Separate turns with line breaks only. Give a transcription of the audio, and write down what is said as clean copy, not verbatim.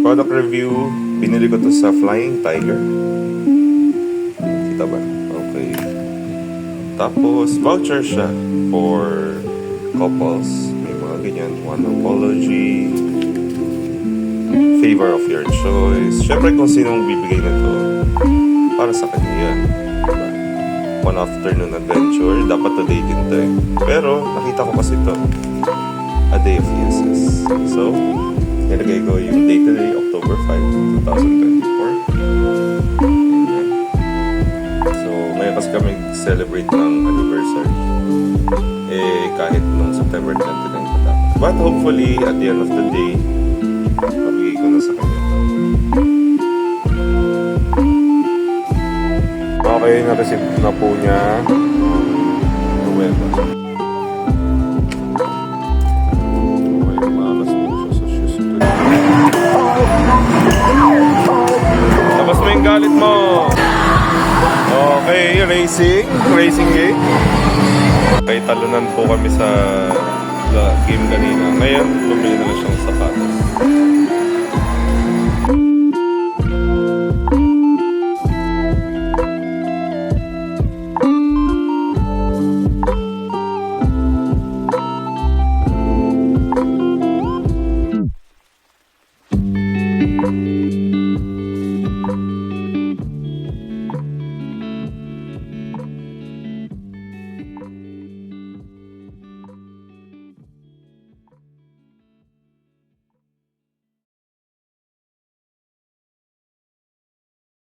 Product review, binili ko to sa Flying Tiger. Kita ba? Okay. Tapos, voucher siya for couples. May mga ganyan. One apology. Favor of your choice. Siyempre kung sino mong bibigay na to, para sa kanya yan. Diba? One afternoon adventure. Dapat today din to eh. Pero, nakita ko kasi to. A Day of Yeses. So, nilagay ko yung date today, October 5, 2024. Ayan. So, ngayon kasi kami celebrate ng anniversary. Kahit nung September 29 pa dapat. But hopefully, at the end of the day, pabigay ko na sa kanya. Okay, na-receive na po niya. Nuweba. Tapos mo yung galit mo. Okay, racing game. Okay, talunan po kami sa game kanina. Ngayon, bumili na lang siyang sapatos.